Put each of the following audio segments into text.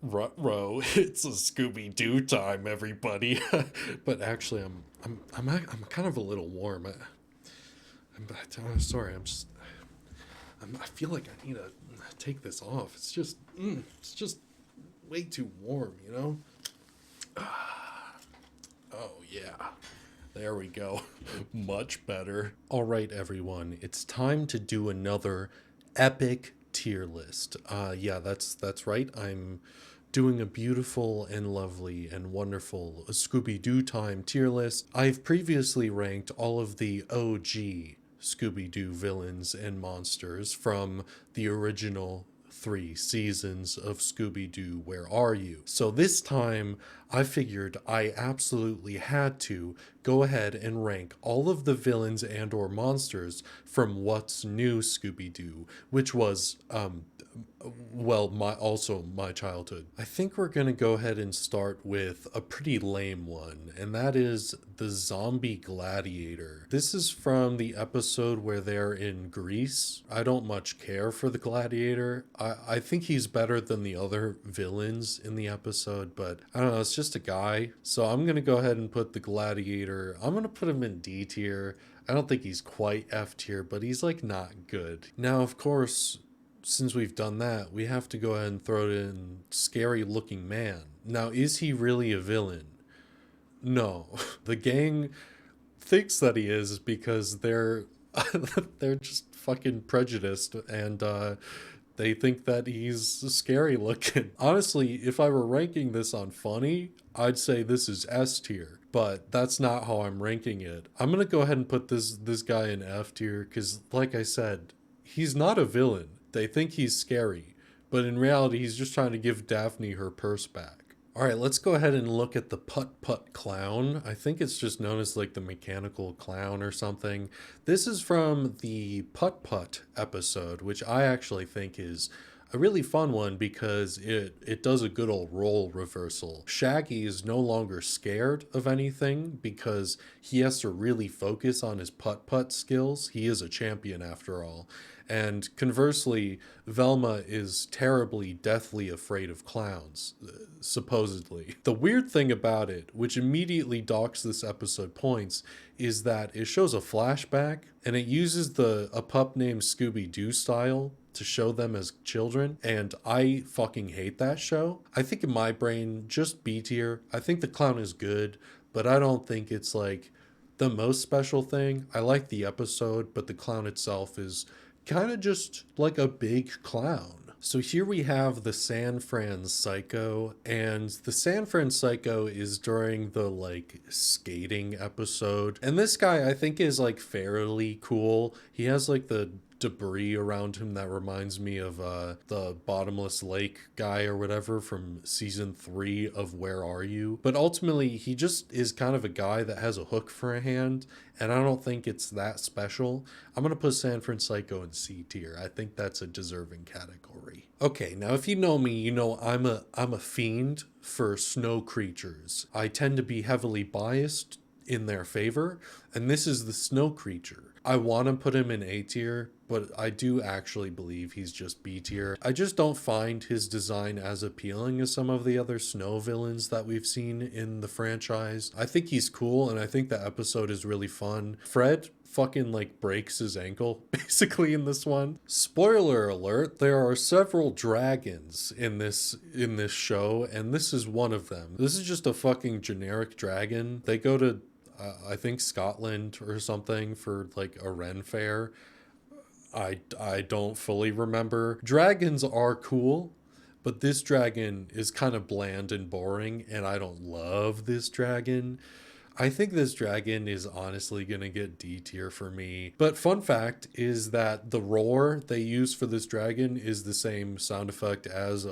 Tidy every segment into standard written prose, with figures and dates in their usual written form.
Ruh-roh, it's a Scooby-Doo time, everybody. But actually, I'm kind of a little warm. I'm sorry. I feel like I need to take this off. It's just way too warm, you know. Oh yeah, there we go. Much better. All right, everyone, it's time to do another epic tier list. Yeah, that's right. I'm doing a beautiful and lovely and wonderful Scooby-Doo time tier list. I've previously ranked all of the OG Scooby-Doo villains and monsters from the original 3 seasons of Scooby-Doo, Where Are You? So this time, I figured I absolutely had to go ahead and rank all of the villains and or monsters from What's New Scooby-Doo, which was well, my childhood. I think we're gonna go ahead and start with a pretty lame one, and that is the zombie gladiator. This is from the episode where they're in Greece. I don't much care for the gladiator. I think he's better than the other villains in the episode, but I don't know, it's just a guy. So I'm gonna go ahead and put the gladiator, I'm gonna put him in D tier. I don't think he's quite F tier, but he's like not good. Now, of course, since we've done that, we have to go ahead and throw it in scary looking man. Now, is he really a villain? No. The gang thinks that he is because they're they're just fucking prejudiced and they think that he's scary looking. Honestly, if I were ranking this on funny, I'd say this is S tier, but that's not how I'm ranking it. I'm gonna go ahead and put this guy in F tier because, like I said, he's not a villain. They think he's scary, but in reality, he's just trying to give Daphne her purse back. All right, let's go ahead and look at the Putt Putt Clown. I think it's just known as like the mechanical clown or something. This is from the Putt Putt episode, which I actually think is a really fun one because it does a good old role reversal. Shaggy is no longer scared of anything because he has to really focus on his putt putt skills. He is a champion after all. And conversely, Velma is terribly, deathly afraid of clowns, supposedly. The weird thing about it, which immediately docks this episode points, is that it shows a flashback and it uses a pup named Scooby-Doo style to show them as children, and I fucking hate that show. I think in my brain, just B tier. I think the clown is good, but I don't think it's like the most special thing. I like the episode, but the clown itself is kind of just like a big clown. So here we have the San Fran Psycho, and the San Fran Psycho is during the like skating episode. And this guy I think is like fairly cool. He has like the debris around him that reminds me of the bottomless lake guy or whatever from season 3 of Where Are You? But ultimately, he just is kind of a guy that has a hook for a hand, and I don't think it's that special. I'm gonna put San Francisco in C tier. I think that's a deserving category. Okay, now if you know me, you know I'm a fiend for snow creatures. I tend to be heavily biased in their favor, and this is the snow creature. I want to put him in A tier, but I do actually believe he's just B tier. I just don't find his design as appealing as some of the other snow villains that we've seen in the franchise. I think he's cool, and I think the episode is really fun. Fred fucking like breaks his ankle basically in this one. Spoiler alert, there are several dragons in this show, and this is one of them. This is just a fucking generic dragon. They go to I think Scotland or something for like a Ren fair. I don't fully remember. Dragons are cool, but this dragon is kind of bland and boring, and I don't love this dragon. I think this dragon is honestly gonna get D tier for me. But fun fact is that the roar they use for this dragon is the same sound effect as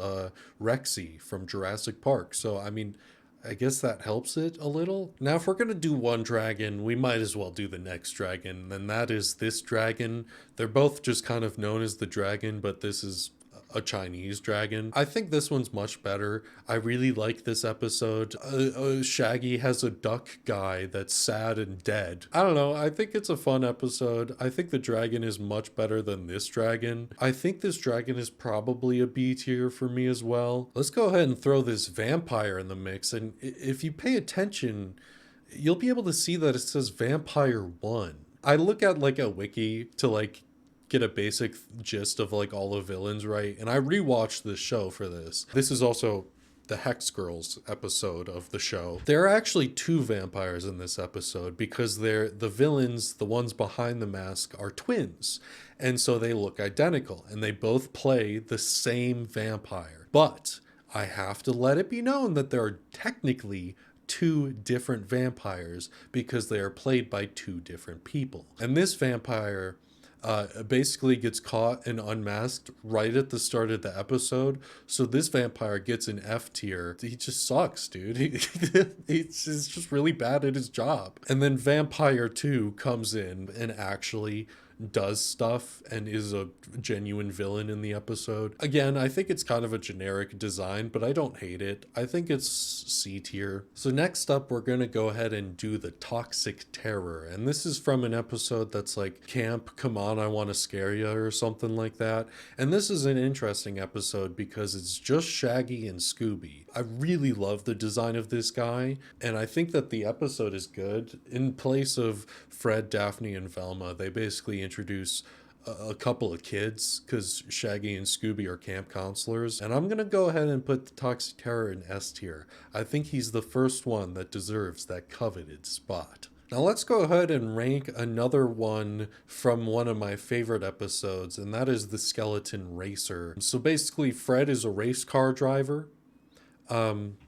Rexy from Jurassic Park. So I mean, I guess that helps it a little. Now, if we're going to do one dragon, we might as well do the next dragon, and that is this dragon. They're both just kind of known as the dragon, but this is a Chinese dragon. I think this one's much better. I really like this episode. Shaggy has a duck guy that's sad and dead. I don't know. I think it's a fun episode. I think the dragon is much better than this dragon. I think this dragon is probably a B tier for me as well. Let's go ahead and throw this vampire in the mix. And if you pay attention, you'll be able to see that it says Vampire 1. I look at like a wiki to like get a basic gist of like all the villains, right? And I rewatched this show for this. This is also the Hex Girls episode of the show. There are actually two vampires in this episode because they're the villains, the ones behind the mask, are twins. And so they look identical and they both play the same vampire. But I have to let it be known that there are technically two different vampires because they are played by two different people. And this vampire basically gets caught and unmasked right at the start of the episode. So this vampire gets an F tier. He just sucks, dude. He's just really bad at his job. And then Vampire 2 comes in and actually does stuff and is a genuine villain in the episode. Again, I think it's kind of a generic design, but I don't hate it. I think it's C tier. So next up, we're gonna go ahead and do the Toxic Terror. And this is from an episode that's like Camp Come On, I Want to Scare Ya or something like that. And this is an interesting episode because it's just Shaggy and Scooby. I really love the design of this guy, and I think that the episode is good. In place of Fred, Daphne, and Velma, they basically introduce a couple of kids because Shaggy and Scooby are camp counselors. And I'm going to go ahead and put the Toxic Terror in S tier. I think he's the first one that deserves that coveted spot. Now let's go ahead and rank another one from one of my favorite episodes, and that is the Skeleton Racer. So basically, Fred is a race car driver.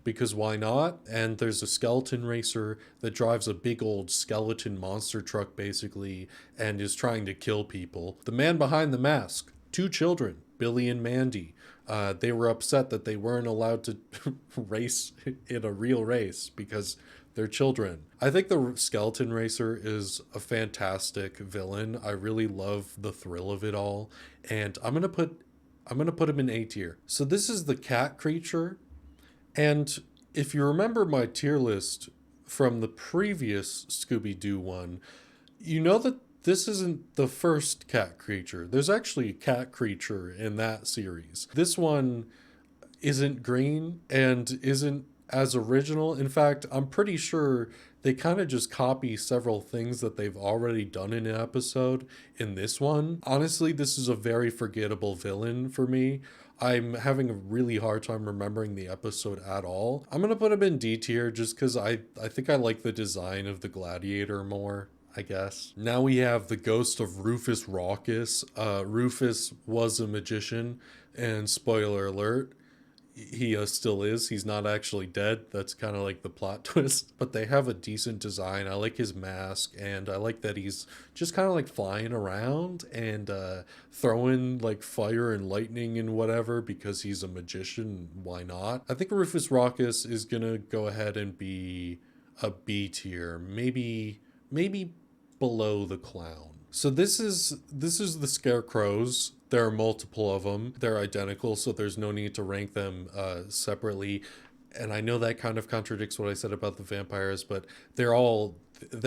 Because why not? And there's a skeleton racer that drives a big old skeleton monster truck basically and is trying to kill people. The man behind the mask, two children, Billy and Mandy. They were upset that they weren't allowed to race in a real race because they're children. I think the skeleton racer is a fantastic villain. I really love the thrill of it all. And I'm gonna put him in A tier. So this is the cat creature. And if you remember my tier list from the previous Scooby-Doo one, you know that this isn't the first cat creature. There's actually a cat creature in that series. This one isn't green and isn't as original. In fact, I'm pretty sure they kind of just copy several things that they've already done in an episode in this one. Honestly, this is a very forgettable villain for me. I'm having a really hard time remembering the episode at all. I'm going to put him in D tier just because I think I like the design of the gladiator more, I guess. Now we have the ghost of Rufus Raucus. Rufus was a magician, and spoiler alert, he still is. He's not actually dead. That's kind of like the plot twist. But they have a decent design. I like his mask, and I like that he's just kind of like flying around and throwing like fire and lightning and whatever because he's a magician. Why not? I think Rufus Raucus is gonna go ahead and be a B tier, maybe below the clown. So this is the Scarecrows. There are multiple of them. They're identical, so there's no need to rank them separately. And I know that kind of contradicts what I said about the vampires, but they're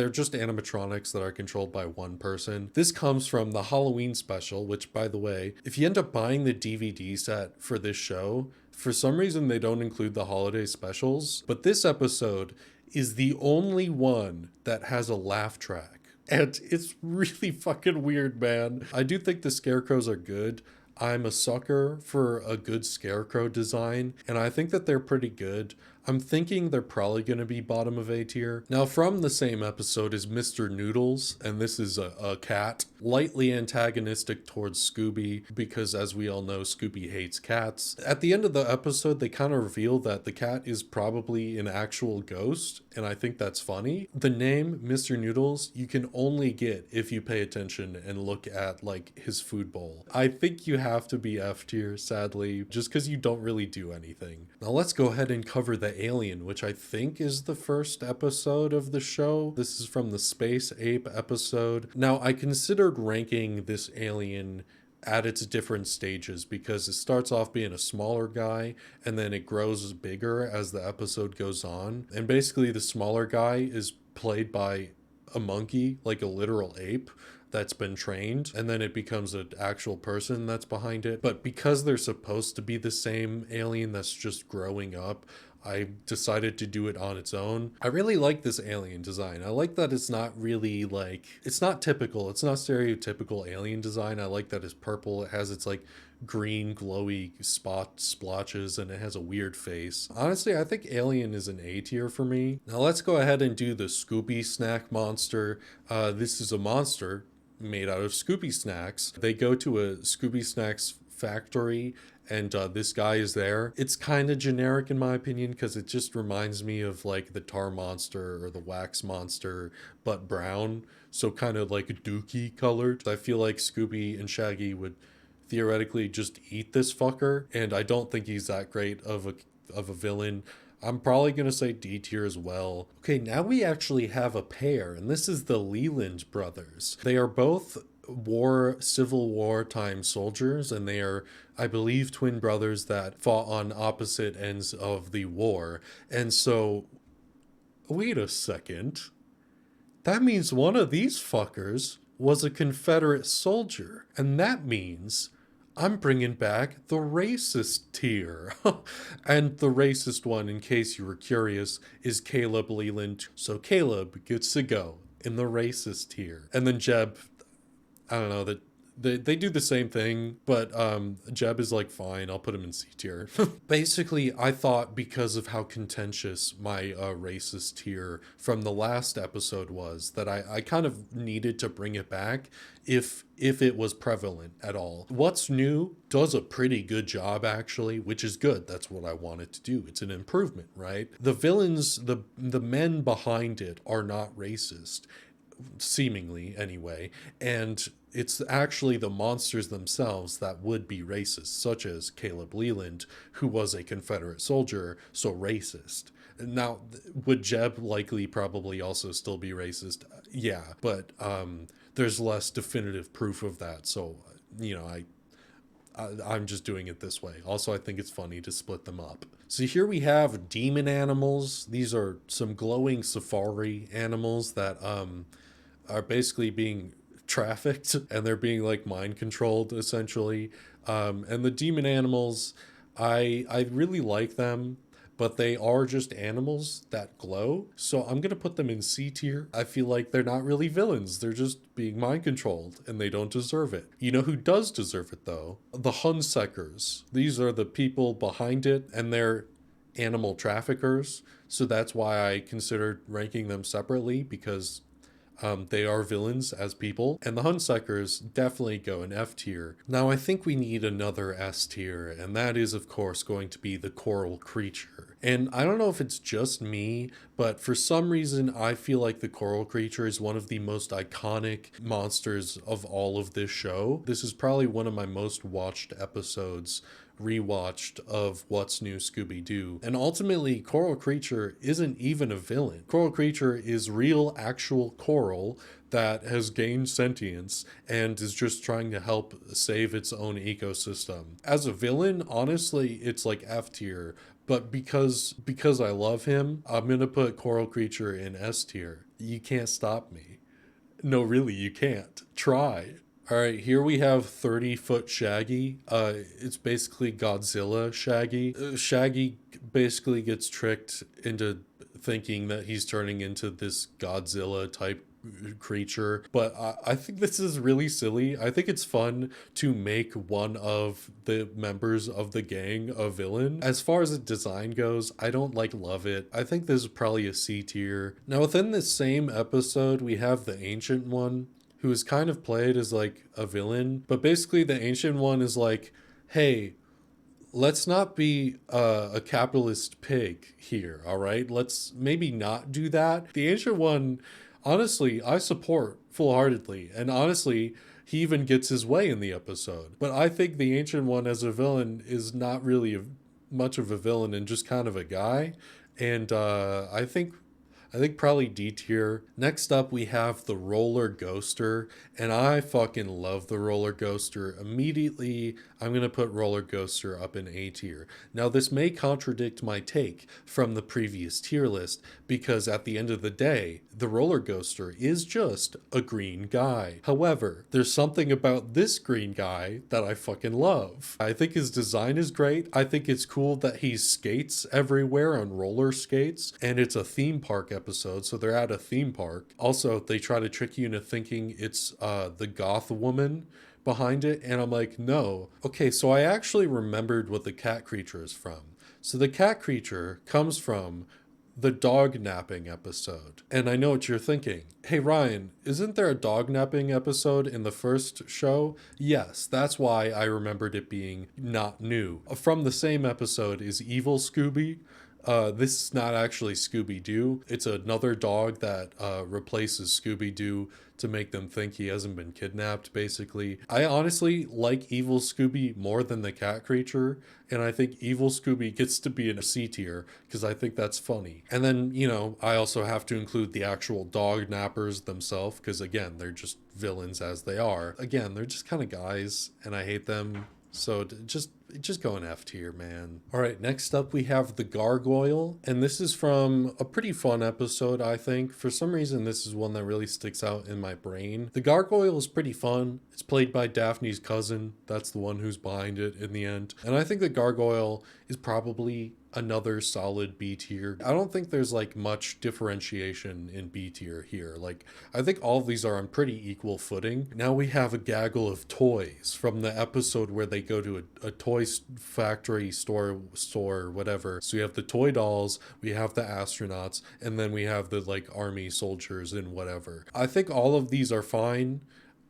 just animatronics that are controlled by one person. This comes from the Halloween special, which, by the way, if you end up buying the DVD set for this show, for some reason they don't include the holiday specials, but this episode is the only one that has a laugh track. And it's really fucking weird, man. I do think the Scarecrows are good. I'm a sucker for a good Scarecrow design, and I think that they're pretty good. I'm thinking they're probably going to be bottom of A tier. Now, from the same episode is Mr. Noodles, and this is a cat, lightly antagonistic towards Scooby, because as we all know, Scooby hates cats. At the end of the episode, they kind of reveal that the cat is probably an actual ghost, and I think that's funny. The name Mr. Noodles, you can only get if you pay attention and look at like his food bowl. I think you have to be F tier, sadly, just because you don't really do anything. Now let's go ahead and cover the Alien, which I think is the first episode of the show. This is from the Space Ape episode. Now, I considered ranking this alien at its different stages, because it starts off being a smaller guy and then it grows bigger as the episode goes on. And basically, the smaller guy is played by a monkey, like a literal ape that's been trained, and then it becomes an actual person that's behind it. But because they're supposed to be the same alien that's just growing up, I decided to do it on its own. I really like this alien design. I like that it's not really like, it's not typical. It's not stereotypical alien design. I like that it's purple. It has its like green glowy splotches, and it has a weird face. Honestly, I think Alien is an A tier for me. Now let's go ahead and do the Scooby Snack monster. This is a monster made out of Scooby Snacks. They go to a Scooby Snacks factory, and this guy is there. It's kind of generic in my opinion, because it just reminds me of like the Tar Monster or the Wax Monster, but brown. So kind of like dookie colored. I feel like Scooby and Shaggy would theoretically just eat this fucker, and I don't think he's that great of a villain. I'm probably going to say D tier as well. Okay, now we actually have a pair, and this is the Leland brothers. They are both Civil War time soldiers, and they are, I believe, twin brothers that fought on opposite ends of the war. And so, wait a second. That means one of these fuckers was a Confederate soldier, and that means I'm bringing back the racist tier. And the racist one, in case you were curious, is Caleb Leland. So Caleb gets to go in the racist tier. And then Jeb, I don't know, that they do the same thing, but Jeb is like, fine, I'll put him in C tier. Basically, I thought because of how contentious my racist tier from the last episode was, that I kind of needed to bring it back if it was prevalent at all. What's New does a pretty good job, actually, which is good. That's what I wanted to do. It's an improvement, right? The villains, the men behind it are not racist, seemingly anyway, and it's actually the monsters themselves that would be racist, such as Caleb Leland, who was a Confederate soldier, so racist. Now, would Jeb likely probably also still be racist? Yeah, but there's less definitive proof of that, so, you know, I'm just doing it this way. Also, I think it's funny to split them up. So here we have demon animals. These are some glowing safari animals that are basically being trafficked, and they're being like mind controlled essentially. And the demon animals, I really like them, but they are just animals that glow. So I'm going to put them in C tier. I feel like they're not really villains. They're just being mind controlled, and they don't deserve it. You know who does deserve it though? The Hunsuckers. These are the people behind it, and they're animal traffickers. So that's why I considered ranking them separately, because they are villains as people, and the Hunsuckers definitely go in F tier. Now I think we need another S tier, and that is of course going to be the coral creature. And I don't know if it's just me, but for some reason I feel like the coral creature is one of the most iconic monsters of all of this show. This is probably one of my most watched episodes, rewatched, of What's New Scooby-Doo. And ultimately, Coral Creature isn't even a villain. Coral Creature is real, actual coral that has gained sentience and is just trying to help save its own ecosystem. As a villain, honestly, it's like F tier, but because I love him, I'm gonna put Coral Creature in S tier. You can't stop me. No, really, you can't. Try. All right, here we have 30-foot Shaggy. It's basically Godzilla Shaggy. Shaggy basically gets tricked into thinking that he's turning into this Godzilla type creature, but I think this is really silly. I think it's fun to make one of the members of the gang a villain. As far as the design goes, I don't love it. I think this is probably a C tier. Now within this same episode, we have the Ancient One, who is kind of played as like a villain, but basically the Ancient One is like, hey, let's not be a capitalist pig here, all right? Let's maybe not do that. The Ancient One, honestly, I support full-heartedly, and honestly, he even gets his way in the episode. But I think the Ancient One as a villain is not really much of a villain and just kind of a guy, and I think I think probably D tier. Next up, we have the roller ghoster, and I fucking love the roller ghoster. Immediately, I'm gonna put roller ghoster up in A tier. Now, this may contradict my take from the previous tier list because at the end of the day, the roller ghoster is just a green guy. However, there's something about this green guy that I fucking love. I think his design is great. I think it's cool that he skates everywhere on roller skates, and it's a theme park episode, so they're at a theme park. Also, they try to trick you into thinking it's the goth woman behind it, and I'm like, no. Okay, so I actually remembered what the cat creature is from. So the cat creature comes from the dog napping episode. And I know what you're thinking. Hey Ryan, isn't there a dog napping episode in the first show? Yes, that's why I remembered it being not new. From the same episode is Evil Scooby. This is not actually Scooby-Doo. It's another dog that replaces Scooby-Doo to make them think he hasn't been kidnapped, basically. I honestly like Evil Scooby more than the cat creature, and I think Evil Scooby gets to be in a C tier because I think that's funny. And then, you know, I also have to include the actual dog nappers themselves because, again, they're just villains as they are. Again, they're just kind of guys, and I hate them. So just go in F tier, man. All right, next up we have the Gargoyle, and this is from a pretty fun episode, I think. For some reason, this is one that really sticks out in my brain. The Gargoyle is pretty fun. It's played by Daphne's cousin. That's the one who's behind it in the end. And I think the Gargoyle is probably another solid B tier. I don't think there's like much differentiation in B tier here. Like, I think all of these are on pretty equal footing. Now we have a gaggle of toys from the episode where they go to a toy factory store, whatever. So we have the toy dolls, we have the astronauts, and then we have the like army soldiers and whatever. I think all of these are fine.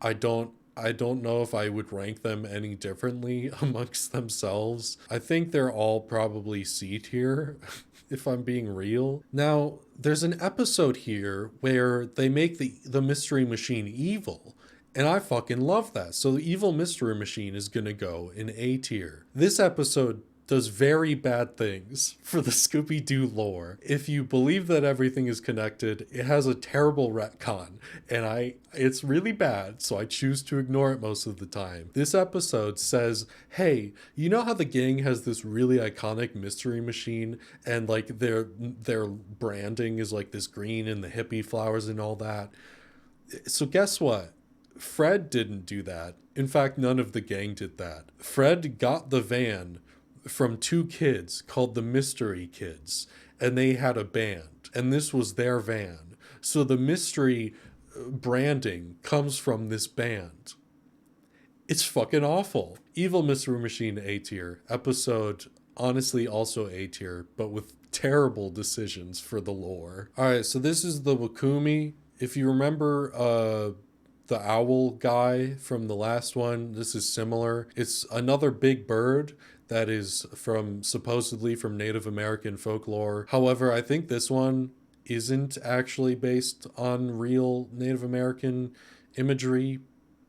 I don't know if I would rank them any differently amongst themselves. I think they're all probably C tier, if I'm being real. Now, there's an episode here where they make the mystery machine evil. And I fucking love that. So the evil mystery machine is gonna go in A tier. This episode does very bad things for the Scooby-Doo lore. If you believe that everything is connected, it has a terrible retcon, and it's really bad, so I choose to ignore it most of the time. This episode says, hey, you know how the gang has this really iconic mystery machine, and like their branding is like this green and the hippie flowers and all that? So guess what? Fred didn't do that. In fact, none of the gang did that. Fred got the van from two kids called the Mystery Kids, and they had a band, and this was their van. So the mystery branding comes from this band. It's fucking awful. Evil Mystery Machine A tier. Episode, honestly, also A tier, but with terrible decisions for the lore. Alright, so this is the Wakumi. If you remember the owl guy from the last one, this is similar. It's another big bird that is supposedly from Native American folklore. However, I think this one isn't actually based on real Native American imagery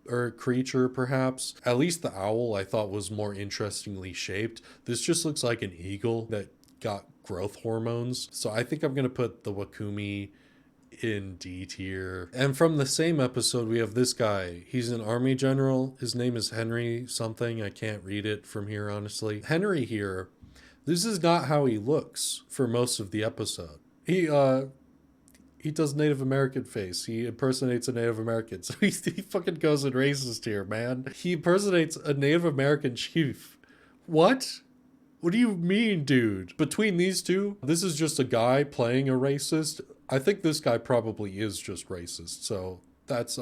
or creature, perhaps. At least the owl I thought was more interestingly shaped. This just looks like an eagle that got growth hormones. So I think I'm gonna put the Wakumi in D tier. And from the same episode, we have this guy. He's an army general. His name is Henry something. I can't read it from here, honestly. Henry here, this is not how he looks for most of the episode. He does Native American face. He impersonates a Native American. So he fucking goes in racist here, man. He impersonates a Native American chief. What? What do you mean, dude? Between these two, this is just a guy playing a racist. I think this guy probably is just racist, so that's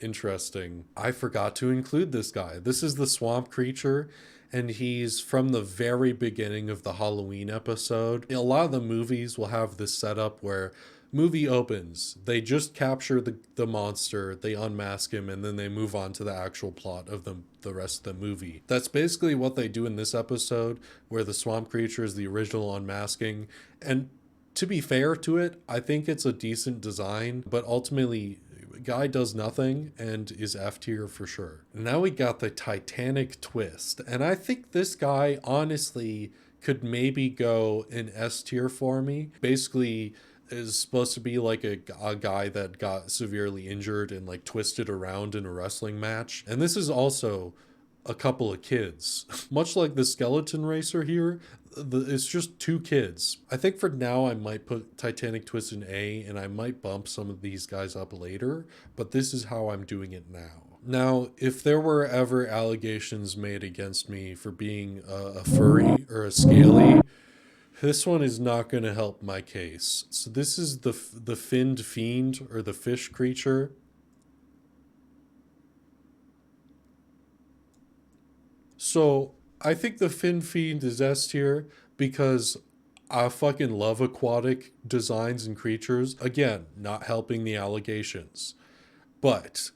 interesting. I forgot to include this guy. This is the swamp creature, and he's from the very beginning of the Halloween episode. A lot of the movies will have this setup where movie opens, they just capture the monster, they unmask him, and then they move on to the actual plot of the rest of the movie. That's basically what they do in this episode, where the swamp creature is the original unmasking. And to be fair to it, I think it's a decent design, but ultimately, guy does nothing and is F tier for sure. Now we got the Titanic twist, and I think this guy honestly could maybe go in S tier for me. Basically, is supposed to be like a guy that got severely injured and like twisted around in a wrestling match. And this is also a couple of kids. Much like the skeleton racer here, it's just two kids. I think for now I might put Titanic Twist in A, and I might bump some of these guys up later, but this is how I'm doing it now. Now, if there were ever allegations made against me for being a furry or a scaly, this one is not going to help my case. So this is the finned fiend, or the fish creature. So I think the Fin Fiend is S tier because I fucking love aquatic designs and creatures. Again, not helping the allegations. But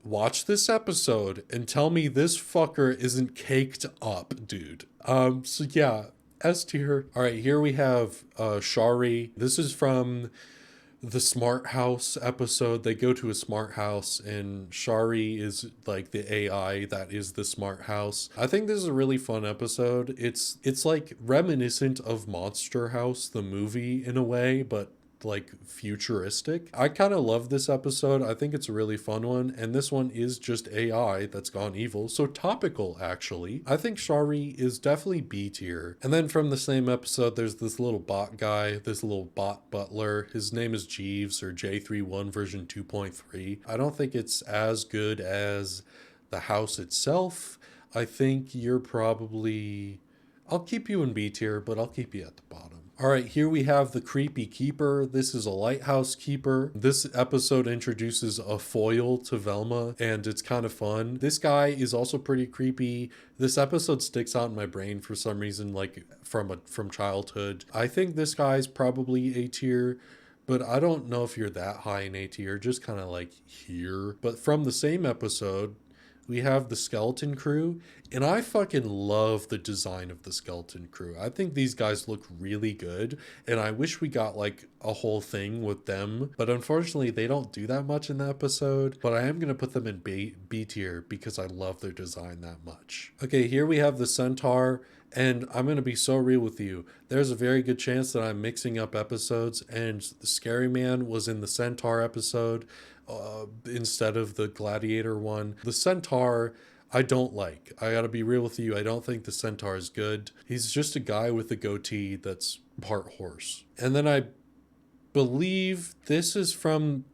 watch this episode and tell me this fucker isn't caked up, dude. So yeah, S tier. All right, here we have Shari. This is from the smart house episode. They go to a smart house and Shari is like the AI that is the smart house. I think this is a really fun episode. It's like reminiscent of Monster House the movie in a way, but like futuristic. I kind of love this episode. I think it's a really fun one, and this one is just AI that's gone evil, so topical actually. I think Shari is definitely B tier. And then from the same episode, there's this little bot guy, this little bot butler. His name is Jeeves, or J31 version 2.3. I don't think it's as good as the house itself. I think you're probably, I'll keep you in B tier, but I'll keep you at the bottom. All right, here we have the creepy keeper. This is a lighthouse keeper. This episode introduces a foil to Velma, and it's kind of fun. This guy is also pretty creepy. This episode sticks out in my brain for some reason, like from childhood. I think this guy's probably A tier, but I don't know if you're that high in A tier, just kind of like here. But from the same episode, we have the skeleton crew, and I fucking love the design of the skeleton crew. I think these guys look really good, and I wish we got like a whole thing with them, but unfortunately they don't do that much in the episode. But I am going to put them in B tier because I love their design that much. Okay, here we have the centaur. And I'm going to be so real with you. There's a very good chance that I'm mixing up episodes, and the Scary Man was in the Centaur episode instead of the Gladiator one. The Centaur, I don't like. I gotta be real with you. I don't think the Centaur is good. He's just a guy with a goatee that's part horse. And then I believe this is from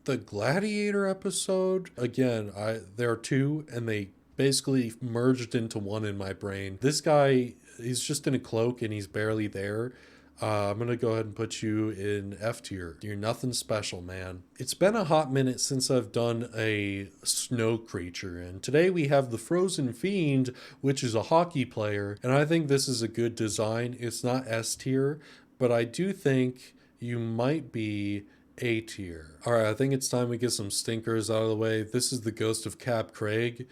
the Gladiator episode. Again, there are two, and they basically merged into one in my brain. This guy, he's just in a cloak and he's barely there. I'm going to go ahead and put you in F tier. You're nothing special, man. It's been a hot minute since I've done a snow creature, and today we have the Frozen Fiend, which is a hockey player, and I think this is a good design. It's not S tier, but I do think you might be A tier. All right, I think it's time we get some stinkers out of the way. This is the ghost of Cap Craig.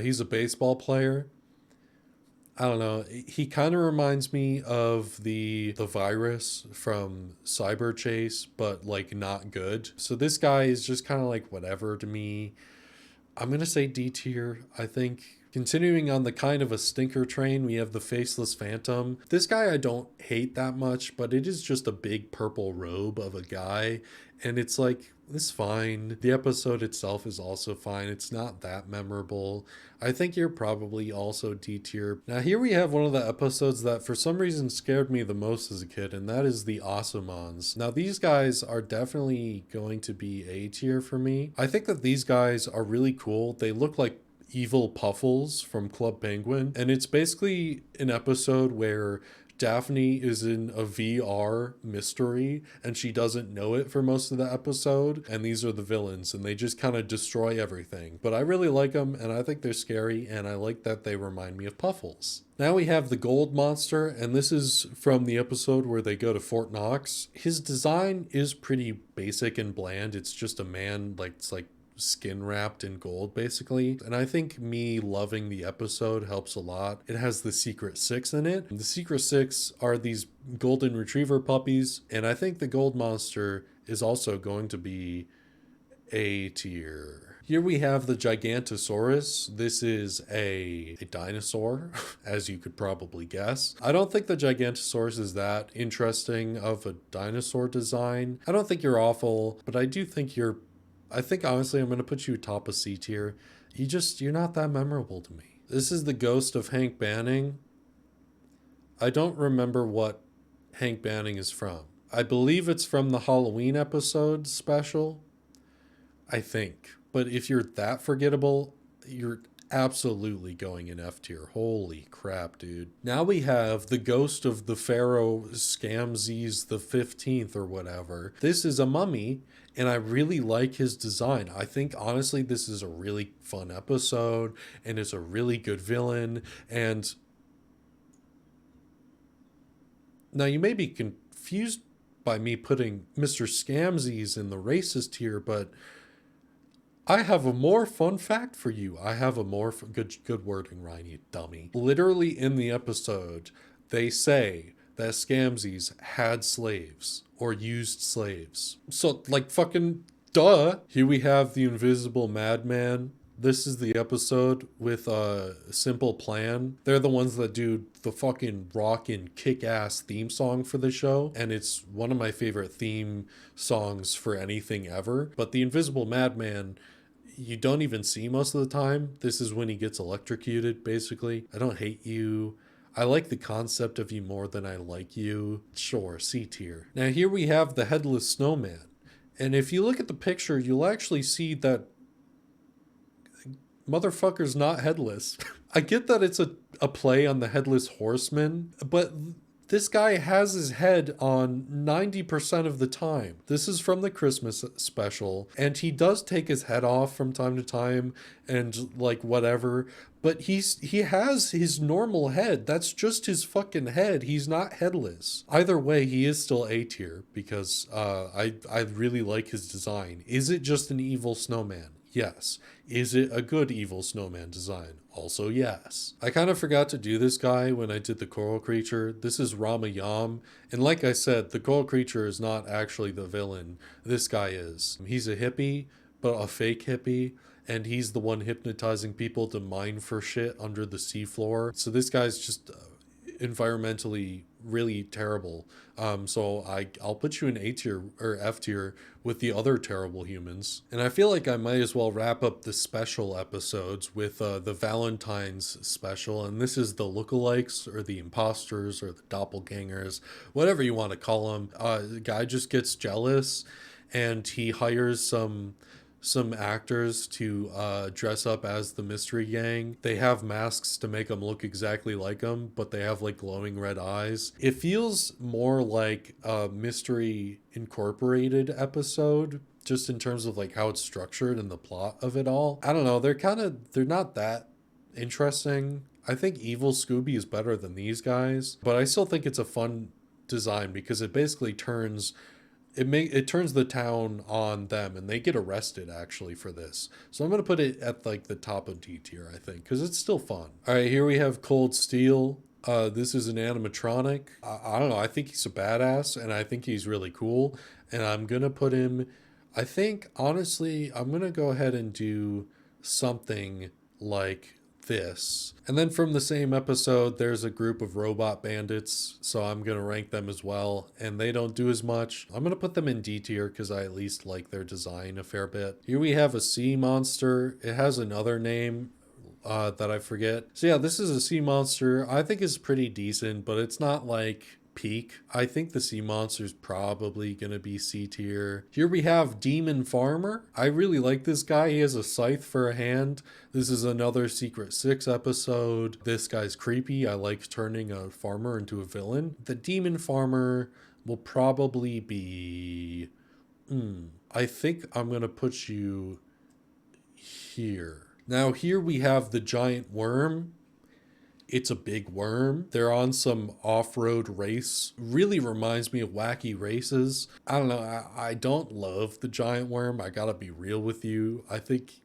He's a baseball player. I don't know. He kind of reminds me of the virus from Cyber Chase, but like not good. So this guy is just kind of like whatever to me. I'm going to say D tier. I think continuing on the kind of a stinker train, we have the Faceless Phantom. This guy I don't hate that much, but it is just a big purple robe of a guy. And it's like, it's fine. The episode itself is also fine. It's not that memorable. I think you're probably also D tier. Now here we have one of the episodes that for some reason scared me the most as a kid, and that is the Asamans. Now these guys are definitely going to be A tier for me. I think that these guys are really cool. They look like evil Puffles from Club Penguin, and it's basically an episode where Daphne is in a VR mystery and she doesn't know it for most of the episode, and these are the villains and they just kind of destroy everything. But I really like them, and I think they're scary, and I like that they remind me of Puffles. Now we have the Gold Monster, and this is from the episode where they go to Fort Knox. His design is pretty basic and bland. It's just a man, like, it's like skin wrapped in gold basically, and I think me loving the episode helps a lot. It has the Secret Six in it. The Secret Six are these golden retriever puppies, and I think the Gold Monster is also going to be A tier. Here we have the Gigantosaurus. This is a dinosaur, as you could probably guess. I don't think the Gigantosaurus is that interesting of a dinosaur design. I don't think you're awful, but I do think you're... I think honestly I'm going to put you top of C tier. You're not that memorable to me. This is the ghost of Hank Banning. I don't remember what Hank Banning is from. I believe it's from the Halloween episode special. I think. But if you're that forgettable, you're absolutely going in F tier. Holy crap, dude. Now we have the ghost of the Pharaoh Scamses the 15th or whatever. This is a mummy, and I really like his design. I think, honestly, this is a really fun episode, and it's a really good villain, and... Now, you may be confused by me putting Mr. Scamses in the racist tier, but... I have a more fun fact for you. I have a more good wording, Ryan, you dummy. Literally in the episode, they say that Scamses had slaves or used slaves. So, like, fucking duh. Here we have the Invisible Madman. This is the episode with a Simple Plan. They're the ones that do the fucking rockin' kick-ass theme song for the show. And it's one of my favorite theme songs for anything ever. But the Invisible Madman... you don't even see most of the time. This is when he gets electrocuted, basically. I don't hate you. I like the concept of you more than I like you. Sure, C tier. Now here we have the Headless Snowman. And if you look at the picture, you'll actually see that motherfucker's not headless. I get that it's a play on the Headless Horseman, but... this guy has his head on 90% of the time. This is from the Christmas special, and he does take his head off from time to time and like whatever, but he has his normal head. That's just his fucking head. He's not headless. Either way, he is still A tier because I really like his design. Is it just an evil snowman? Yes. Is it a good evil snowman design? Also yes. I kind of forgot to do this guy when I did the coral creature. This is Ramayam. And like I said, the coral creature is not actually the villain. This guy is. He's a hippie, but a fake hippie. And he's the one hypnotizing people to mine for shit under the seafloor. So this guy's just environmentally really terrible. So I'll put you in A tier or F tier with the other terrible humans. And I feel like I might as well wrap up the special episodes with the Valentine's special. And this is the lookalikes or the imposters or the doppelgangers, whatever you want to call them. The guy just gets jealous and he hires some actors to dress up as the mystery gang. They have masks to make them look exactly like them, but they have like glowing red eyes. It feels more like a Mystery Incorporated episode, just in terms of like how it's structured and the plot of it all. I don't know, they're not that interesting. I think Evil Scooby is better than these guys, but I still think it's a fun design because it basically turns the town on them and they get arrested actually for this. So I'm going to put it at like the top of D tier, I think, because it's still fun. All right, here we have Cold Steel. This is an animatronic. I don't know. I think he's a badass and I think he's really cool. And I'm going to put him, I think, honestly, I'm going to go ahead and do something like this. And then from the same episode, there's a group of robot bandits, so I'm gonna rank them as well, and they don't do as much. I'm gonna put them in D tier because I at least like their design a fair bit. Here we have a sea monster. It has another name that I forget. So yeah, this is a sea monster. I think it's pretty decent, but it's not like peak. I think the sea monster's probably gonna be C tier. Here we have Demon Farmer. I really like this guy. He has a scythe for a hand. This is another Secret Six episode. This guy's creepy. I like turning a farmer into a villain. The Demon Farmer will probably be... I think I'm gonna put you here. Now here we have the giant worm. It's a big worm. They're on some off-road race. Really reminds me of Wacky Races. I don't know. I don't love the giant worm. I gotta be real with you. I think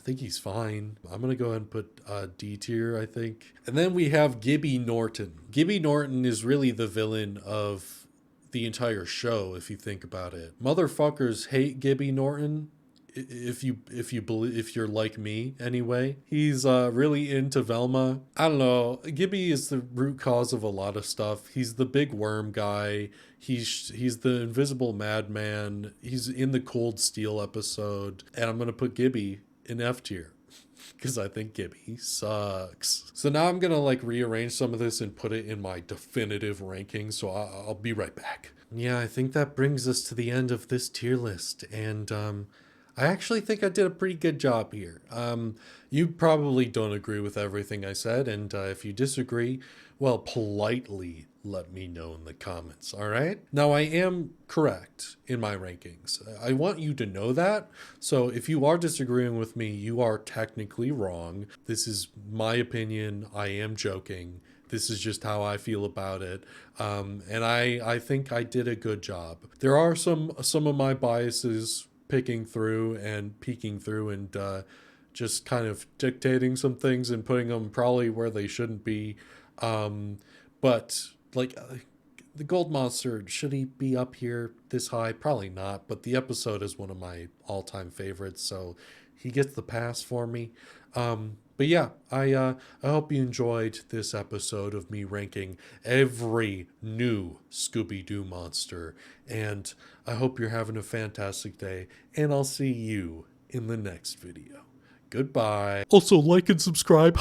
he's fine. I'm gonna go ahead and put D tier, I think. And then we have Gibby Norton. Gibby Norton is really the villain of the entire show, if you think about it. Motherfuckers hate Gibby Norton. if you're like me anyway, he's really into Velma. I don't know. Gibby is the root cause of a lot of stuff. He's the big worm guy. He's the invisible madman. He's in the Cold Steel episode, and I'm gonna put Gibby in F tier because I think Gibby sucks. So now I'm gonna like rearrange some of this and put it in my definitive ranking. So I'll be right back. Yeah, I think that brings us to the end of this tier list, and I actually think I did a pretty good job here. You probably don't agree with everything I said, and if you disagree, well, politely let me know in the comments, all right? Now, I am correct in my rankings. I want you to know that. So if you are disagreeing with me, you are technically wrong. This is my opinion. I am joking. This is just how I feel about it. And I think I did a good job. There are some of my biases picking through and peeking through and just kind of dictating some things and putting them probably where they shouldn't be. But like the Gold Monster, should he be up here this high? Probably not, but the episode is one of my all-time favorites, so he gets the pass for me. But yeah, I hope you enjoyed this episode of me ranking every new Scooby-Doo monster, and I hope you're having a fantastic day, and I'll see you in the next video. Goodbye. Also, like and subscribe.